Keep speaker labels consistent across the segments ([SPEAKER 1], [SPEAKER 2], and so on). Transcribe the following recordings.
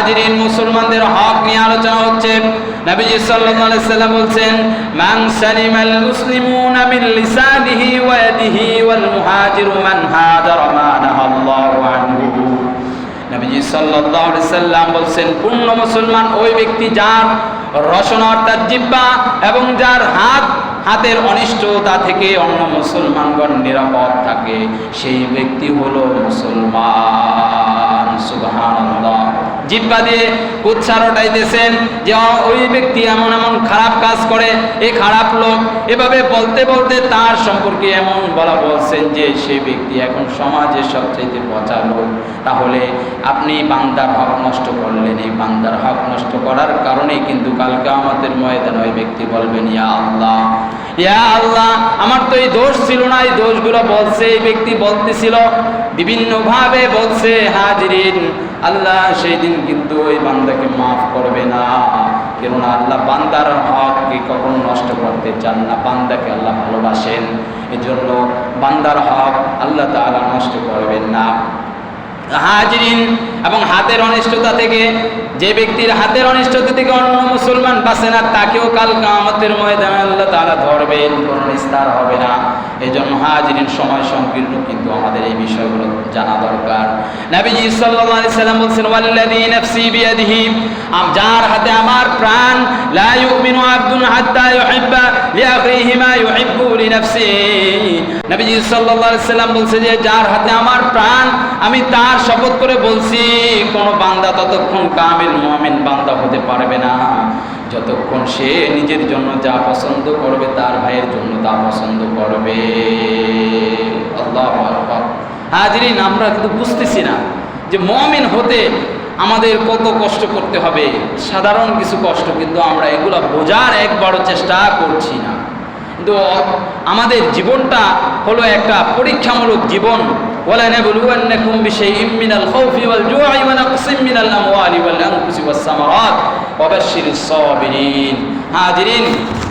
[SPEAKER 1] হাজিরিন, মুসলমানদের হক নিয়ে আলোচনা হচ্ছে। নবীজি সাল্লাল্লাহু আলাইহি সাল্লাম বলেন, মান সালিমাল মুসলিমুনা মিন লিসানিহি ওয়া ইয়াদিহি ওয়াল মুহাজিরু মান হাদারা মা নাহাল্লাহু আনহু। নবীজি সাল্লাল্লাহু আলাইহি সাল্লাম বলেন, পূর্ণ মুসলমান ওই ব্যক্তি যার রসনা অর্থাৎ জিহ্বা এবং যার হাতের অনিষ্টতা থেকে অন্য মুসলমানগণ নিরাপদ থাকে, সেই ব্যক্তি হলো মুসলমান। সুবহানাল্লাহ। জিহ্বা দিয়ে কুৎসা রটাইতেছেন যে ওই ব্যক্তি এমন এমন খারাপ কাজ করে, এই খারাপ লোক, এভাবে বলতে বলতে তার সম্পর্কে এমন বলছেন যে সেই ব্যক্তি এখন সমাজের সবচাইতে পচা লোক। তাহলে আপনি বান্দার হক নষ্ট করলেন। এই বান্দার হক নষ্ট করার কারণেই কিন্তু কাল কিয়ামতের ময়দানে ওই ব্যক্তি বলবেন, ইয়া আল্লাহ, ইয়া আল্লাহ, আমার তো এই দোষ ছিল না। এই দোষগুলো বলছে, এই ব্যক্তি বলতেছিল, বিভিন্নভাবে বলছে। হাজিরিন, আল্লাহ সেই দিন কিন্তু ওই বান্দাকে মাফ করবে না। কেননা আল্লাহ বান্দার হককে কখনো নষ্ট করতে চান না। বান্দাকে আল্লাহ ভালোবাসেন, এজন্য বান্দার হক আল্লাহ তাআলা নষ্ট করবেন না। হাজিরিন, এবং হাতের অনিষ্টতা থেকে, যে ব্যক্তির হাতের অনিষ্টতা থেকে অন্য মুসলমান বাঁচে না, তাকেও কাল কিয়ামতের ময়দানে আল্লাহ তাআলা ধরবেন, কোনো নিস্তার হবে না। এই জন্য হাজিরিন, সময় সংকীর্ণ, কিন্তু আমাদের এই বিষয়গুলো জানা দরকার। নবীজি সাল্লাল্লাহু আলাইহি সাল্লাম বলেছেন, ওয়াল্লাযী নাফসি বিয়াদিহি, যার হাতে আমার প্রাণ, লা ইউমিনু আবদুন হাত্তা ইউহিব্বা লিআখিহি মা ইউহিব্বু লিনাফসিহি। নবীজি সাল্লাল্লাহু আলাইহি সাল্লাম বলেছেন যে যার হাতে আমার প্রাণ, আমি তার শপথ করে বলছি, কোন বান্দা ততক্ষণ কামিল মুমিন বান্দা হতে পারবে না যতক্ষণ সে নিজের জন্য যা পছন্দ করবে তার ভাইয়ের জন্য তা পছন্দ করবে। আল্লাহু আকবার। হাজিরিন, আমরা কিন্তু বুঝতেছি না যে মুমিন হতে আমাদের কত কষ্ট করতে হবে, সাধারণ কিছু কষ্ট, কিন্তু আমরা এগুলা বোঝার একবারও চেষ্টা করছি না। কিন্তু আমাদের জীবনটা হলো একটা পরীক্ষামূলক জীবন। وَلَنَبْلُوَنَّكُمْ بِشَيْءٍ مِّنَ الْخَوْفِ وَالْجُوعِ وَنَقْصٍ مِّنَ الْأَمْوَالِ وَالْأَنفُسِ وَالثَّمَرَاتِ وَبَشِّرِ الصَّابِرِينَ। হাজিরিন,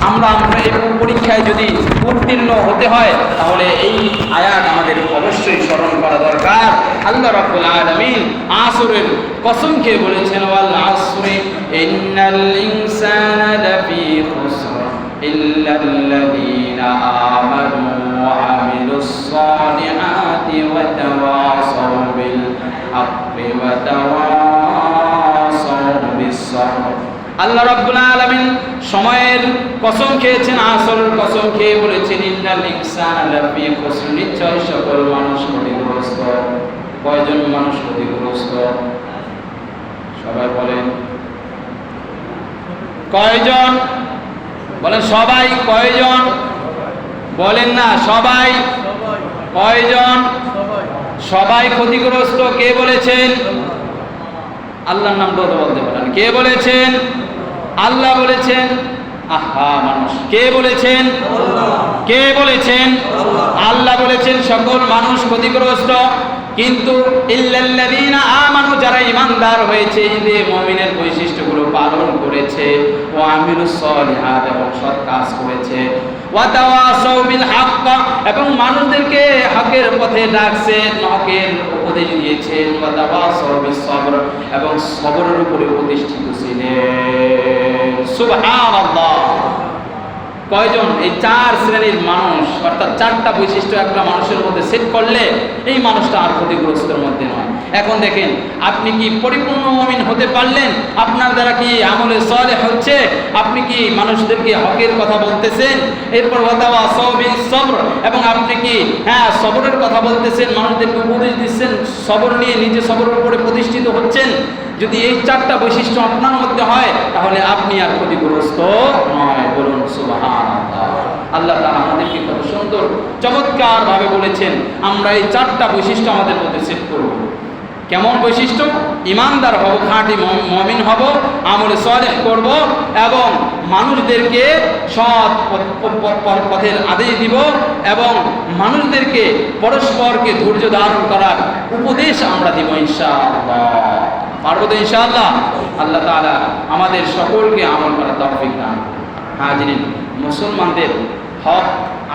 [SPEAKER 1] আমরা এই পরীক্ষায় যদি উত্তীর্ণ হতে হয়, তাহলে এই আয়াত আমাদের অবশ্যই স্মরণ করা দরকার। আল্লাহ রাব্বুল আলামিন আসরের কসম খেয়ে বলেছেন, ওয়াল আসরি ইন্নাল ইনসানা লাফি খুসর ইল্লাল্লাযীনা আমানু ওয়া আমিলুস সালিহাতি ওয়া তাওয়াসাউ বিল হাক্কি ওয়া তাওয়াসাউ বিস সাবর। আল্লাহ রাব্বুল আলামিন সময়ের কসম খেয়েছেন, আসরের কসম খেয়ে বলেছেন, ইন্নাল ইনসানা লাফি খুসর, নিশ্চয় সকল মানুষ ক্ষতিগ্রস্ত। কয়জন মানুষ ক্ষতিগ্রস্ত? সবাই বলেন, কয়জন? বলেন সবাই। কয়জন? বলেন না, সবাই। কয়জন? সবাই ক্ষতিগ্রস্ত। কে বলেছেন? আল্লাহর নাম বলতে পারেন। কে বলেছেন? আল্লাহ বলেছেন। আহা মানুষ, কে বলেছেন? কে বলেছেন? আল্লাহ বলেছেন সকল মানুষ ক্ষতিগ্রস্ত। কিন্তু ইল্লাল্লাযীনা আমানু, যারা ঈমানদার হয়েছে, ঈদে মুমিনের বৈশিষ্ট্যগুলো পালন করেছে, ওয়া আমিলুস সালিহাত, এবং সৎ কাজ করেছে, ওয়া তাওয়াসাউ বিল হক, এবং মানুষদেরকে হকের পথে ডাকছেন, হকের উপদেশ দিয়েছেন, ওয়া তাওয়াসাউ বিস সবর, এবং সবরের উপরে প্রতিষ্ঠিত ছিলেন। সুবহানাল্লাহ। কয়জন? এই চার শ্রেণীর মানুষ, অর্থাৎ চারটা বৈশিষ্ট্য একটা মানুষের মধ্যে সেট করলে এই মানুষটা আর ক্ষতিগ্রস্তের মধ্যে নয়। এখন দেখেন, আপনি কি পরিপূর্ণ মুমিন হতে পারলেন? আপনার দ্বারা কি আমলে সালেহ হচ্ছে? আপনি কি মানুষদেরকে হকের কথা বলতেছেন? এরপর ওয়াতাওয়াসাউ বিস সবর, এবং আপনি কি সবরের কথা বলতেছেন, মানুষদেরকে উপদেশ দিচ্ছেন সবর নিয়ে, নিজে সবরের উপরে প্রতিষ্ঠিত হচ্ছেন। যদি এই চারটা বৈশিষ্ট্য আপনার মধ্যে হয়, তাহলে আপনি আর ক্ষতিগ্রস্ত নয়। বলুন সুবহানাল্লাহ। আল্লাহ তাআলা আমাদেরকে কত সুন্দর চমৎকার ভাবে বলেছেন, আমরা এই চারটা বৈশিষ্ট্য আমাদের মধ্যে সেট করব। কেমন বৈশিষ্ট্য? ঈমানদার হব, খাঁটি মুমিন হব, আমলে সালেহ করব, এবং মানুষদেরকে সৎ পথের আদেশ দিব, এবং মানুষদেরকে পরস্পরকে ধৈর্য ধারণ করার উপদেশ আমরা দিব ইনশাআল্লাহ। পারবো তো ইনশাআল্লাহ? আল্লাহ তাআলা আমাদের সকলকে আমল করার তৌফিক দান। হাজিরিন, মুসলমানদের হক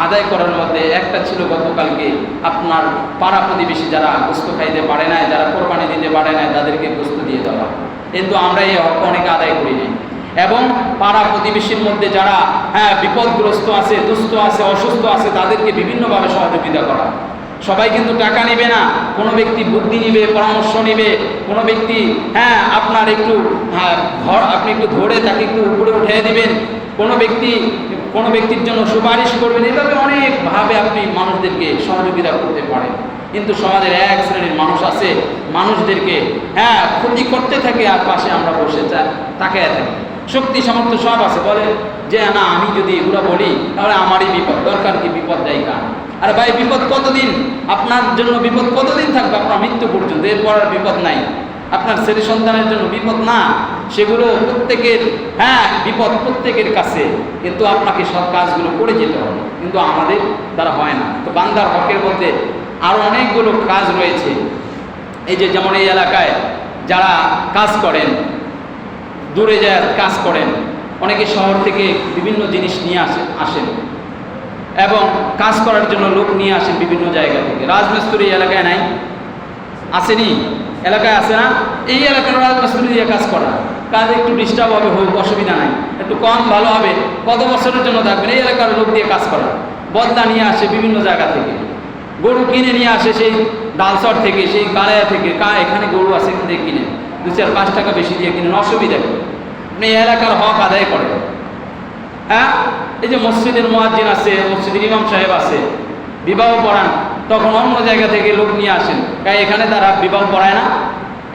[SPEAKER 1] আদায় করার মধ্যে একটা ছিল গতকালকে আপনার পাড়া প্রতিবেশী যারা গোশত খাইতে পারে না, যারা কোরবানি দিতে পারে না, তাদেরকে গোশত দিয়ে দেওয়া। কিন্তু আমরা এই হক অনেকে আদায় করি না। এবং পাড়া প্রতিবেশীর মধ্যে যারা বিপদগ্রস্ত আছে, দুস্থ আছে, অসুস্থ আছে, তাদেরকে বিভিন্নভাবে সহযোগিতা করা। সবাই কিন্তু টাকা নেবে না, কোনো ব্যক্তি বুদ্ধি নিবে, পরামর্শ নিবে, কোনো ব্যক্তি আপনার একটু আপনি একটু ধরে তাকে একটু উপরে উঠিয়ে দিবেন, কোনো ব্যক্তির জন্য সুপারিশ করবেন। এভাবে অনেকভাবে আপনি মানুষদেরকে সহযোগিতা করতে পারেন। কিন্তু সমাজের এক শ্রেণীর মানুষ আছে, মানুষদেরকে ক্ষতি করতে থাকে আর পাশে আমরা বসে তাকিয়ে থাকি। শক্তি সামর্থ্য সব আছে, বলে যে না আমি যদি এগুলো বলি তাহলে আমারই বিপদ, দরকার কি বিপদ দেয় কার? আরে ভাই, বিপদ কতদিন? আপনার জন্য বিপদ কতদিন থাকবে? আপনার মৃত্যু পর্যন্ত, এরপর আর বিপদ নাই। আপনার ছেলে সন্তানের জন্য বিপদ না, সেগুলো প্রত্যেকের বিপদ প্রত্যেকের কাছে, কিন্তু আপনাকে সব কাজগুলো করে যেতে হবে, কিন্তু আমাদের দ্বারা হয় না। তো বান্দার হকের মধ্যে আরও অনেকগুলো কাজ রয়েছে। এই যে যেমন এই এলাকায় যারা কাজ করেন, দূরে যায় কাজ করেন, অনেকে শহর থেকে বিভিন্ন জিনিস নিয়ে আসেন এবং কাজ করার জন্য লোক নিয়ে আসেন বিভিন্ন জায়গা থেকে। রাজমিস্ত্রি এলাকায় নাই, আসেনি? এলাকায় আসে না? এই এলাকার রাজমিস্ত্রি দিয়ে কাজ করা, কাজ একটু ডিস্টার্ব হবে, হোক, অসুবিধা নাই, একটু কম ভালো হবে, কত বছরের জন্য থাকবেন? এই এলাকার লোক দিয়ে কাজ করা। বদলা নিয়ে আসে বিভিন্ন জায়গা থেকে, গরু কিনে নিয়ে আসে সেই ডালচর থেকে, সেই কালায়া থেকে, এখানে গরু আছে এখান থেকে কিনে 2-4-5 টাকা বেশি দিয়ে কিনেন, অসুবিধা কি? আপনি এই এলাকার হক আদায় করেন। এই যে মসজিদের মুয়াজ্জিন আছে, মসজিদের ইমাম সাহেব আছে, বিবাহ পড়ান, তখন অন্য জায়গা থেকে লোক নিয়ে আসেন, এখানে তারা বিবাহ পড়ায় না,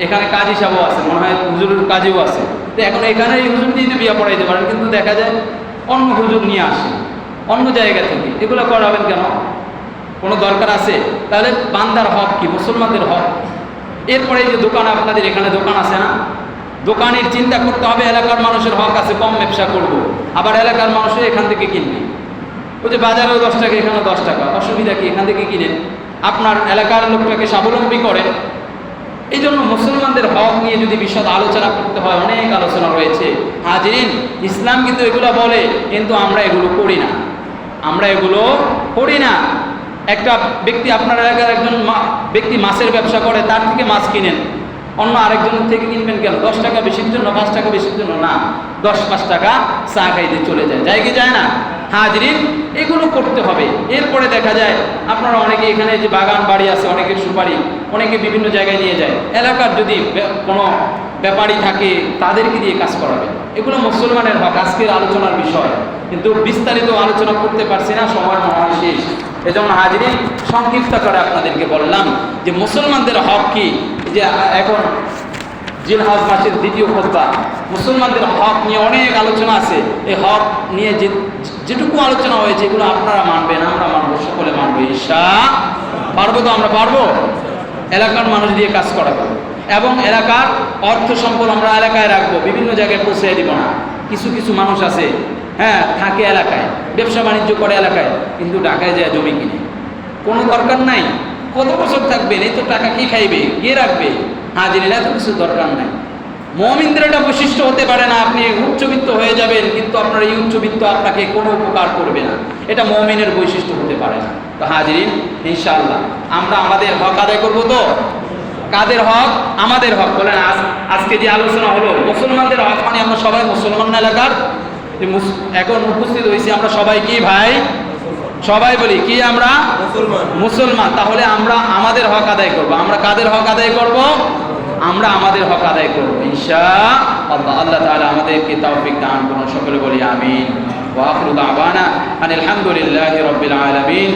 [SPEAKER 1] এখানে কাজী সাহেবও আছে, মনে হয় হুজুরের কাজীও আছে, তো এখন এখানে এই হুজুর দিয়ে বিয়ে পড়াইতে পারেন, কিন্তু দেখা যায় অন্য হুজুর নিয়ে আসে অন্য জায়গা থেকে। এগুলো করাবেন কেন? কোনো দরকার আছে? তাহলে বান্দার হক কি? মুসলমানদের হক। এরপরে এই যে দোকান, আপনাদের এখানে দোকান আছে না, দোকানের চিন্তা করতে হবে এলাকার মানুষের হক আছে, কম ব্যবসা করব, আবার এলাকার মানুষের এখান থেকে কিনবে। ওই যে বাজারেও 10 টাকা, এখানে 10 টাকা, অসুবিধা কি? এখান থেকে কিনেন, আপনার এলাকার লোকটাকে স্বাবলম্বী করেন। এই জন্য মুসলমানদের হক নিয়ে যদি বিশদ আলোচনা করতে হয়, অনেক আলোচনা রয়েছে। হাজিরিন, ইসলাম কিন্তু এগুলো বলে, কিন্তু আমরা এগুলো করি না, আমরা এগুলো করি না। একটা ব্যক্তি, আপনার এলাকার একজন ব্যক্তি মাছের ব্যবসা করে, তার থেকে মাছ কিনেন, অন্য আরেকজনের থেকে কিনবেন কেন? 10 টাকা বেশির জন্য, 5 টাকা বেশির জন্য না, 10-5 টাকা চা খাইতে চলে যায় কি যায় না? হাজিরিন, এগুলো করতে হবে। এরপরে দেখা যায় আপনারা অনেকে এখানে যে বাগান বাড়ি আছে, অনেকের সুপারি, অনেকে বিভিন্ন জায়গায় নিয়ে যায়, এলাকার যদি কোনো ব্যাপারী থাকে তাদেরকে দিয়ে কাজ করাবে। এগুলো মুসলমানের হক, আজকের আলোচনার বিষয়, কিন্তু বিস্তারিত আলোচনা করতে পারছি না, সময় মনে হয় শেষ। এজন্য হাজিরিন, সংক্ষিপ্ত করে আপনাদেরকে বললাম যে মুসলমানদের হক কি। যে এখন জিলহজ মাসের 2য় খুতবা, মুসলমানদের হক নিয়ে অনেক আলোচনা আছে। এই হক নিয়ে যেটুকু আলোচনা হয়েছে এগুলো আপনারা মানবেন, আমরা মানবো, সকলে মানবো, ইনশাআল্লাহ। পারবো তো? আমরা পারবো। এলাকার মানুষ দিয়ে কাজ করাবো এবং এলাকার অর্থ সম্পদ আমরা এলাকায় রাখবো, বিভিন্ন জায়গায় পৌঁছে দিব না। কিছু কিছু মানুষ আছে থাকে এলাকায়, ব্যবসা বাণিজ্য করে এলাকায়, কিন্তু ঢাকায় যায় জমি কিনে, কোনো দরকার নাই। কত বছর থাকবেন? এই তো টাকা কি খাইবে, কে রাখবে? হাজিরিন, এত কিছু দরকার নাই। মুমিনদের এটা বৈশিষ্ট্য হতে পারে না, আপনি উচ্চবিত্ত হয়ে যাবেন, কিন্তু আপনার এই উচ্চবিত্ত আপনাকে কোনো উপকার করবে না, এটা মুমিনের বৈশিষ্ট্য হতে পারে না। তো হাজিরিন, ইনশাআল্লাহ আমরা আমাদের হক আদায় করবো। তো কাদের হক? আমাদের হক। বলেন আজকে যে আলোচনা হলো মুসলমানদের হক, মানে আমরা সবাই মুসলমান এলাকার এখন উপস্থিত হয়েছি, আমরা সবাই কি ভাই? সবাই বলি কি? আমরা মুসলমান। তাহলে আমরা আমাদের হক আদায় করব। আমরা কাদের হক আদায় করব? আমরা আমাদের হক আদায় করব ইনশাআল্লাহ। আল্লাহ তাআলা আমাদেরকে তৌফিক দান করুন। সকলে বলি আমিন। ওয়া আখিরু দাওয়ানা আনিল হামদুলিল্লাহি রাব্বিল আলামিন।